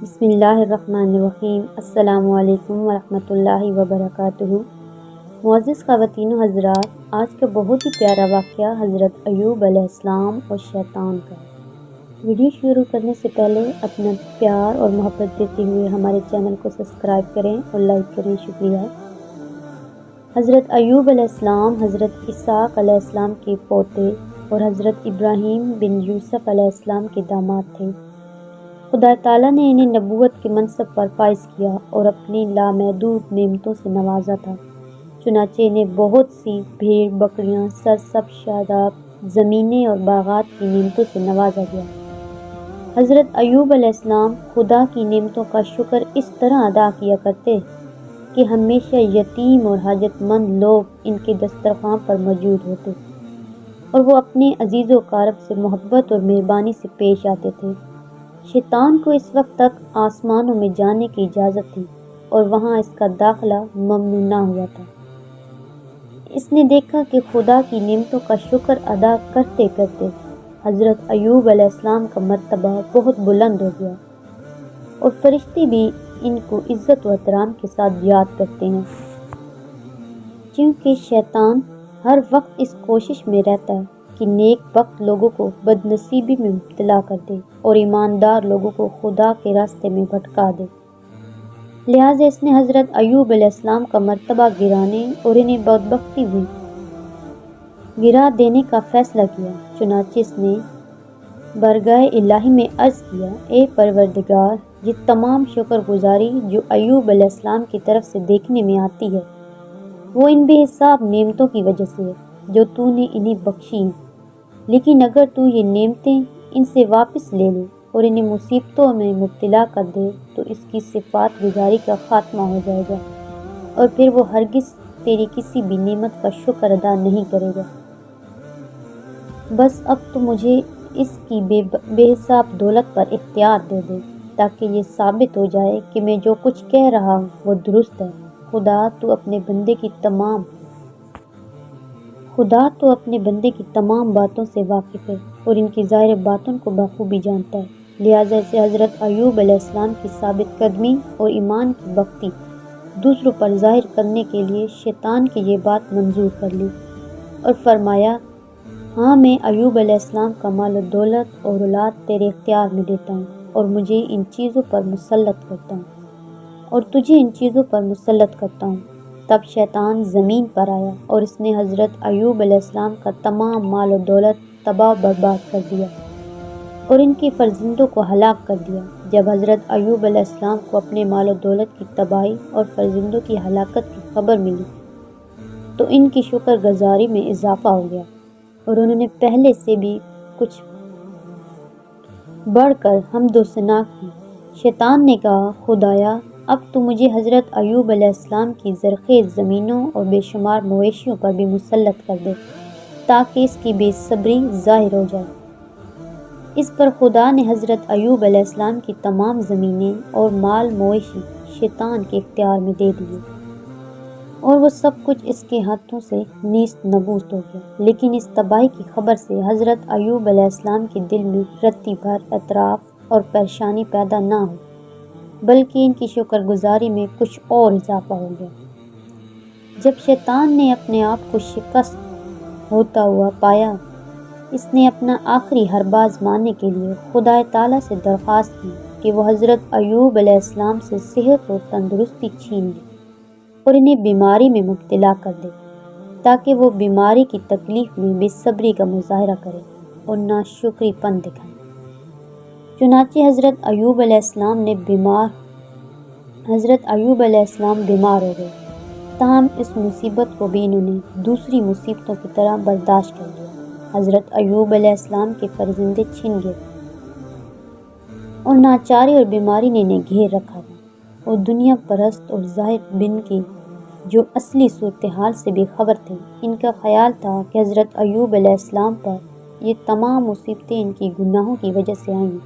بسم اللہ الرحمن الرحیم۔ السلام علیکم ورحمۃ اللہ وبرکاتہ۔ معزز خواتین و حضرات، آج کا بہت ہی پیارا واقعہ حضرت ایوب علیہ السلام اور شیطان کا ہے۔ ویڈیو شروع کرنے سے پہلے اپنا پیار اور محبت دیتے ہوئے ہمارے چینل کو سبسکرائب کریں اور لائک کریں، شکریہ۔ حضرت ایوب علیہ السلام حضرت اسحاق علیہ السلام کے پوتے اور حضرت ابراہیم بن یوسف علیہ السلام کے داماد تھے۔ خدا تعالیٰ نے انہیں نبوت کے منصب پر فائز کیا اور اپنی لامحدود نعمتوں سے نوازا تھا۔ چنانچہ انہیں بہت سی بھیڑ بکریاں، سرسبز شاداب زمینیں اور باغات کی نعمتوں سے نوازا گیا۔ حضرت ایوب علیہ السلام خدا کی نعمتوں کا شکر اس طرح ادا کیا کرتے کہ ہمیشہ یتیم اور حاجت مند لوگ ان کے دسترخوان پر موجود ہوتے، اور وہ اپنے عزیز و اقارب سے محبت اور مہربانی سے پیش آتے تھے۔ شیطان کو اس وقت تک آسمانوں میں جانے کی اجازت تھی اور وہاں اس کا داخلہ ممنوع نہ ہوا تھا۔ اس نے دیکھا کہ خدا کی نعمتوں کا شکر ادا کرتے کرتے حضرت ایوب علیہ السلام کا مرتبہ بہت بلند ہو گیا، اور فرشتے بھی ان کو عزت و احترام کے ساتھ یاد کرتے ہیں، کیونکہ شیطان ہر وقت اس کوشش میں رہتا ہے کہ نیک بخت لوگوں کو بدنصیبی میں مبتلا کر دے اور ایماندار لوگوں کو خدا کے راستے میں بھٹکا دے۔ لہٰذا اس نے حضرت ایوب علیہ السلام کا مرتبہ گرانے اور انہیں بدبختی میں گرا دینے کا فیصلہ کیا۔ چنانچہ اس نے بارگاہ الہی میں عرض کیا، اے پروردگار، یہ تمام شکر گزاری جو ایوب علیہ السلام کی طرف سے دیکھنے میں آتی ہے، وہ ان بے حساب نعمتوں کی وجہ سے ہے جو تو نے انہیں بخشی ہیں۔ لیکن اگر تو یہ نعمتیں ان سے واپس لے لے اور انہیں مصیبتوں میں مبتلا کر دے تو اس کی صفات گزاری کا خاتمہ ہو جائے گا، اور پھر وہ ہرگز تیری کسی بھی نعمت کا شکر ادا نہیں کرے گا۔ بس اب تو مجھے اس کی بے حساب دولت پر اختیار دے دے، تاکہ یہ ثابت ہو جائے کہ میں جو کچھ کہہ رہا ہوں وہ درست ہے۔ خدا تو اپنے بندے کی تمام باتوں سے واقف ہے اور ان کی ظاہر باتوں کو بخوبی جانتا ہے۔ لہٰذا اسے حضرت ایوب علیہ السلام کی ثابت قدمی اور ایمان کی بختی دوسروں پر ظاہر کرنے کے لیے شیطان کی یہ بات منظور کر لی اور فرمایا، ہاں، میں ایوب علیہ السلام کا مال و دولت اور اولاد تیرے اختیار میں دیتا ہوں اور مجھے ان چیزوں پر مسلط کرتا ہوں اور تجھے ان چیزوں پر مسلط کرتا ہوں۔ تب شیطان زمین پر آیا اور اس نے حضرت ایوب علیہ السلام کا تمام مال و دولت تباہ و برباد کر دیا اور ان کے فرزندوں کو ہلاک کر دیا۔ جب حضرت ایوب علیہ السلام کو اپنے مال و دولت کی تباہی اور فرزندوں کی ہلاکت کی خبر ملی تو ان کی شکر گزاری میں اضافہ ہو گیا، اور انہوں نے پہلے سے بھی کچھ بڑھ کر حمد و ثنا کی۔ شیطان نے کہا، خدایا، اب تو مجھے حضرت ایوب علیہ السلام کی زرخیز زمینوں اور بے شمار مویشیوں پر بھی مسلط کر دے تاکہ اس کی بے صبری ظاہر ہو جائے۔ اس پر خدا نے حضرت ایوب علیہ السلام کی تمام زمینیں اور مال مویشی شیطان کے اختیار میں دے دیے، اور وہ سب کچھ اس کے ہاتھوں سے نیست نبوست ہو گیا۔ لیکن اس تباہی کی خبر سے حضرت ایوب علیہ السلام کے دل میں رتی بھر اعتراف اور پریشانی پیدا نہ ہوئی، بلکہ ان کی شکر گزاری میں کچھ اور اضافہ ہو گیا۔ جب شیطان نے اپنے آپ کو شکست ہوتا ہوا پایا، اس نے اپنا آخری حربہ آزمانے کے لیے خدا تعالیٰ سے درخواست کی کہ وہ حضرت ایوب علیہ السلام سے صحت اور تندرستی چھین لے اور انہیں بیماری میں مبتلا کر دے، تاکہ وہ بیماری کی تکلیف میں بے صبری کا مظاہرہ کرے اور ناشکری پن دکھائے۔ چنانچہ حضرت ایوب علیہ السلام بیمار ہو گئے، تاہم اس مصیبت کو بھی انہوں نے دوسری مصیبتوں کی طرح برداشت کر لیا۔ حضرت ایوب علیہ السلام کے فرزندے چھن گئے اور ناچاری اور بیماری نے انہیں گھیر رکھا تھا، اور دنیا پرست اور زاہد بن کے جو اصلی صورتحال سے بے خبر تھے، ان کا خیال تھا کہ حضرت ایوب علیہ السلام پر یہ تمام مصیبتیں ان کی گناہوں کی وجہ سے آئیں،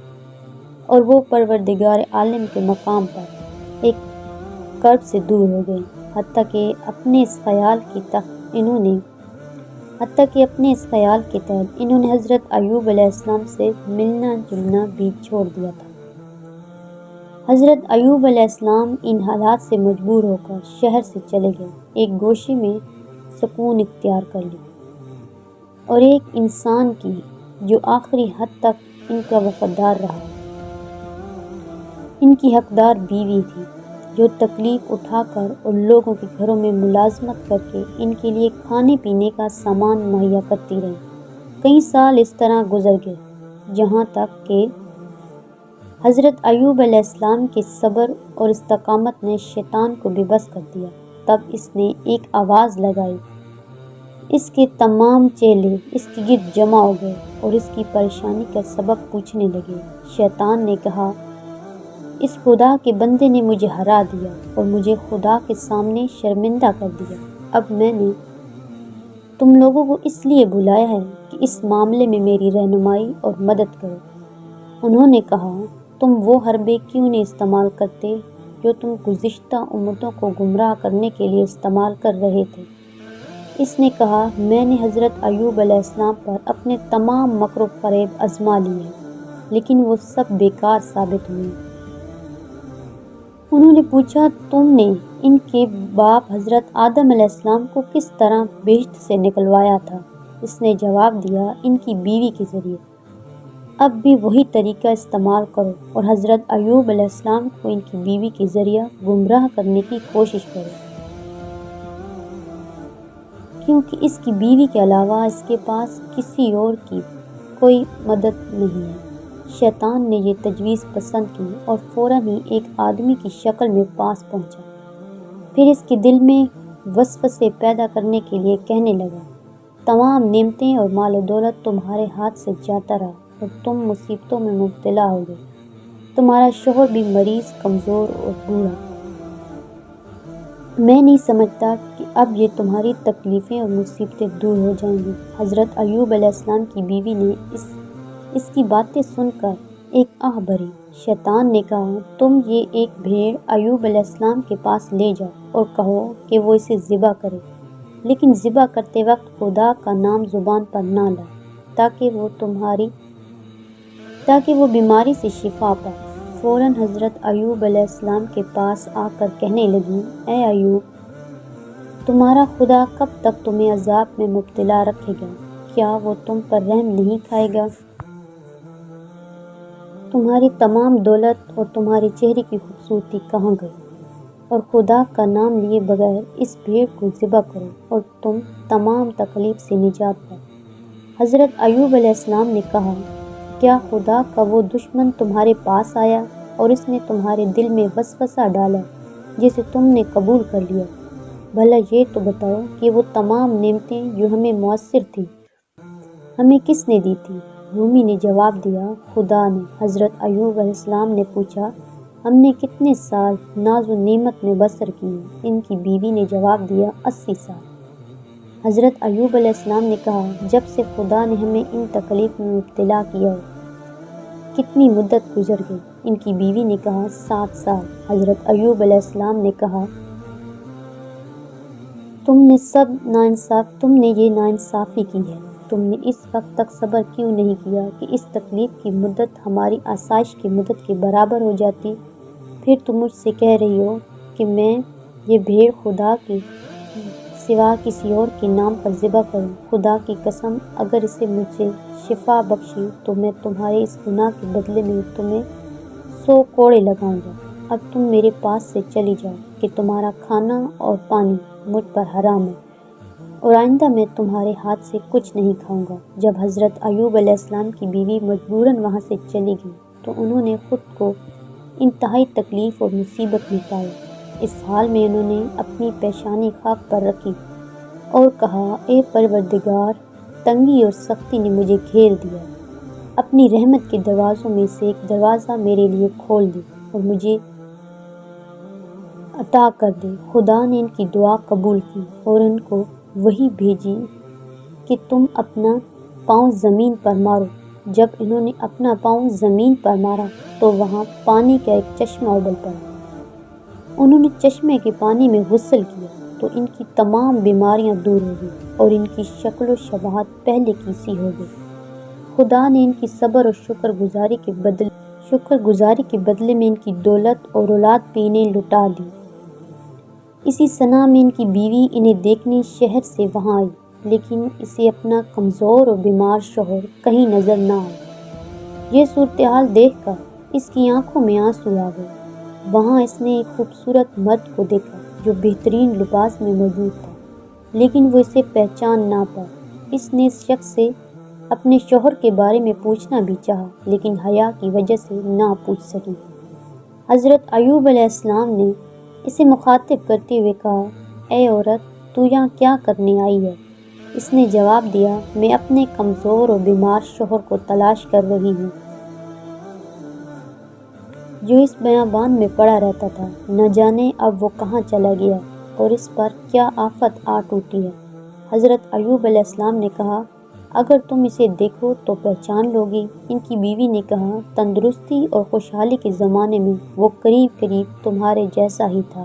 اور وہ پروردگار عالم کے مقام پر ایک کرب سے دور ہو گئے، حتیٰ کہ اپنے اس خیال کے تحت انہوں نے حضرت ایوب علیہ السلام سے ملنا جلنا بھی چھوڑ دیا تھا۔ حضرت ایوب علیہ السلام ان حالات سے مجبور ہو کر شہر سے چلے گئے، ایک گوشے میں سکون اختیار کر لی، اور ایک انسان کی جو آخری حد تک ان کا وفادار رہا، ان کی حقدار بیوی تھی، جو تکلیف اٹھا کر اور لوگوں کے گھروں میں ملازمت کر کے ان کے لیے کھانے پینے کا سامان مہیا کرتی رہی۔ کئی سال اس طرح گزر گئے، جہاں تک کہ حضرت ایوب علیہ السلام کے صبر اور استقامت نے شیطان کو بے بس کر دیا۔ تب اس نے ایک آواز لگائی، اس کے تمام چیلے اس کے گرد جمع ہو گئے اور اس کی پریشانی کا سبب پوچھنے لگے۔ شیطان نے کہا، اس خدا کے بندے نے مجھے ہرا دیا اور مجھے خدا کے سامنے شرمندہ کر دیا۔ اب میں نے تم لوگوں کو اس لیے بلایا ہے کہ اس معاملے میں میری رہنمائی اور مدد کرو۔ انہوں نے کہا، تم وہ حربے کیوں نہیں استعمال کرتے جو تم گزشتہ امتوں کو گمراہ کرنے کے لیے استعمال کر رہے تھے؟ اس نے کہا، میں نے حضرت ایوب علیہ السلام پر اپنے تمام مکر و فریب آزما لیے ہیں، لیکن وہ سب بیکار ثابت ہوئے۔ انہوں نے پوچھا، تم نے ان کے باپ حضرت آدم علیہ السلام کو کس طرح بہشت سے نکلوایا تھا؟ اس نے جواب دیا، ان کی بیوی کے ذریعے۔ اب بھی وہی طریقہ استعمال کرو اور حضرت ایوب علیہ السلام کو ان کی بیوی کے ذریعہ گمراہ کرنے کی کوشش کرو، کیونکہ اس کی بیوی کے علاوہ اس کے پاس کسی اور کی کوئی مدد نہیں ہے۔ شیطان نے یہ تجویز پسند کی اور فوراً ہی ایک آدمی کی شکل میں پاس پہنچا، پھر اس کے دل میں وسوسے پیدا کرنے کے لیے کہنے لگا، تمام نعمتیں اور مال و دولت تمہارے ہاتھ سے جاتا رہا اور تم مصیبتوں میں مبتلا ہو گئے، تمہارا شوہر بھی مریض، کمزور اور بوڑھا۔ میں نہیں سمجھتا کہ اب یہ تمہاری تکلیفیں اور مصیبتیں دور ہو جائیں گی۔ حضرت ایوب علیہ السلام کی بیوی نے اس کی باتیں سن کر ایک آہ بھری۔ شیطان نے کہا، تم یہ ایک بھیڑ ایوب علیہ السلام کے پاس لے جاؤ اور کہو کہ وہ اسے ذبح کرے، لیکن ذبح کرتے وقت خدا کا نام زبان پر نہ لائے، تاکہ وہ بیماری سے شفا پائے۔ فوراً حضرت ایوب علیہ السلام کے پاس آ کر کہنے لگی، اے ایوب، تمہارا خدا کب تک تمہیں عذاب میں مبتلا رکھے گا؟ کیا وہ تم پر رحم نہیں کھائے گا؟ تمہاری تمام دولت اور تمہارے چہرے کی خوبصورتی کہاں گئی؟ اور خدا کا نام لیے بغیر اس بھیڑ کو ذبح کرو اور تم تمام تکلیف سے نجات پاؤ۔ حضرت ایوب علیہ السلام نے کہا، کیا خدا کا وہ دشمن تمہارے پاس آیا اور اس نے تمہارے دل میں وسوسہ ڈالا جسے تم نے قبول کر لیا؟ بھلا یہ تو بتاؤ کہ وہ تمام نعمتیں جو ہمیں میسر تھیں، ہمیں کس نے دی تھی؟ رومی نے جواب دیا، خدا نے۔ حضرت ایوب علیہ السلام نے پوچھا، ہم نے کتنے سال ناز و نعمت میں بسر کیے؟ ان کی بیوی نے جواب دیا، 80 سال۔ حضرت ایوب علیہ السلام نے کہا، جب سے خدا نے ہمیں ان تکلیف میں مبتلا کیا ہے، کتنی مدت گزر گئی؟ ان کی بیوی نے کہا، 7 سال۔ حضرت ایوب علیہ السلام نے کہا، تم نے یہ ناانصافی کی ہے، تم نے اس وقت تک صبر کیوں نہیں کیا کہ اس تکلیف کی مدت ہماری آسائش کی مدت کے برابر ہو جاتی؟ پھر تم مجھ سے کہہ رہی ہو کہ میں یہ بھیڑ خدا کے سوا کسی اور کے نام پر ذبح کروں۔ خدا کی قسم، اگر اسے مجھے شفا بخشی تو میں تمہارے اس گناہ کے بدلے میں تمہیں 100 کوڑے لگاؤں گا۔ اب تم میرے پاس سے چلی جاؤ کہ تمہارا کھانا اور پانی مجھ پر حرام ہے، اور آئندہ میں تمہارے ہاتھ سے کچھ نہیں کھاؤں گا۔ جب حضرت ایوب علیہ السلام کی بیوی مجبوراً وہاں سے چلی گئی تو انہوں نے خود کو انتہائی تکلیف اور مصیبت میں پایا۔ اس حال میں انہوں نے اپنی پیشانی خاک پر رکھی اور کہا، اے پروردگار، تنگی اور سختی نے مجھے گھیر دیا، اپنی رحمت کے دروازوں میں سے ایک دروازہ میرے لیے کھول دے اور مجھے عطا کر دے۔ خدا نے ان کی دعا قبول کی اور ان کو وحی بھیجی کہ تم اپنا پاؤں زمین پر مارو۔ جب انہوں نے اپنا پاؤں زمین پر مارا تو وہاں پانی کا ایک چشمہ ابل پڑا۔ انہوں نے چشمے کے پانی میں غسل کیا تو ان کی تمام بیماریاں دور ہو گئی اور ان کی شکل و شباہت پہلے کی سی ہو گئی۔ خدا نے ان کی صبر اور شکر شکر گزاری کے بدلے میں ان کی دولت اور اولاد پہ انہیں لٹا دی۔ اسی سنہ میں ان کی بیوی انہیں دیکھنے شہر سے وہاں آئی، لیکن اسے اپنا کمزور اور بیمار شوہر کہیں نظر نہ آیا۔ یہ صورتحال دیکھ کر اس کی آنکھوں میں آنسو آ گئے۔ وہاں اس نے ایک خوبصورت مرد کو دیکھا جو بہترین لباس میں موجود تھا، لیکن وہ اسے پہچان نہ پایا۔ اس نے اس شخص سے اپنے شوہر کے بارے میں پوچھنا بھی چاہا، لیکن حیا کی وجہ سے نہ پوچھ سکی۔ حضرت ایوب علیہ السلام نے اسے مخاطب کرتے ہوئے کہا، اے عورت، تو یہاں کیا کرنے آئی ہے؟ اس نے جواب دیا، میں اپنے کمزور اور بیمار شوہر کو تلاش کر رہی ہوں جو اس بیابان میں پڑا رہتا تھا۔ نہ جانے اب وہ کہاں چلا گیا اور اس پر کیا آفت آ ٹوٹی ہے۔ حضرت ایوب علیہ السلام نے کہا، اگر تم اسے دیکھو تو پہچان لو گی۔ ان کی بیوی نے کہا، تندرستی اور خوشحالی کے زمانے میں وہ قریب قریب تمہارے جیسا ہی تھا۔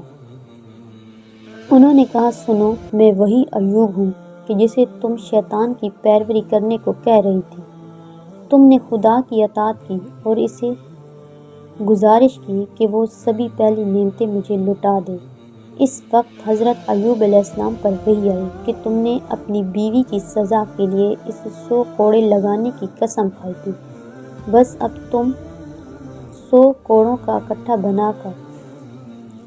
انہوں نے کہا، سنو، میں وہی ایوب ہوں کہ جسے تم شیطان کی پیروی کرنے کو کہہ رہی تھی۔ تم نے خدا کی اطاعت کی اور اسے گزارش کی کہ وہ سبھی پہلی نعمتیں مجھے لٹا دے۔ اس وقت حضرت ایوب علیہ السلام پر وحی آئی کہ تم نے اپنی بیوی کی سزا کے لیے اسے 100 کوڑے لگانے کی قسم کھائی تھی۔ بس اب تم 100 کوڑوں کا اکٹھا بنا کر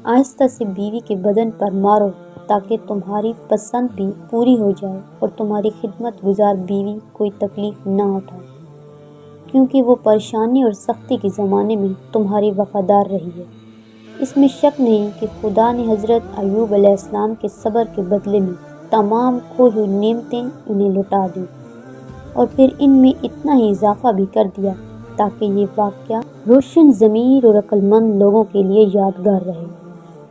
آہستہ سے بیوی کے بدن پر مارو تاکہ تمہاری پسند بھی پوری ہو جائے اور تمہاری خدمت گزار بیوی کوئی تکلیف نہ اٹھائے، کیونکہ وہ پریشانی اور سختی کے زمانے میں تمہاری وفادار رہی ہے۔ اس میں شک نہیں کہ خدا نے حضرت ایوب علیہ السلام کے صبر کے بدلے میں تمام کھوئی ہوئی نعمتیں انہیں لٹا دیں، اور پھر ان میں اتنا ہی اضافہ بھی کر دیا تاکہ یہ واقعہ روشن ضمیر اور عقل مند لوگوں کے لیے یادگار رہے،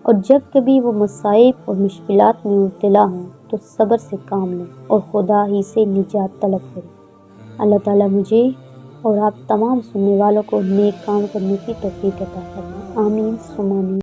اور جب کبھی وہ مصائب اور مشکلات میں مبتلا ہوں تو صبر سے کام لیں اور خدا ہی سے نجات طلب کریں۔ اللہ تعالیٰ مجھے اور آپ تمام سننے والوں کو نیک کام کرنے کی توفیق عطا فرمائے۔ آمین ثم آمین۔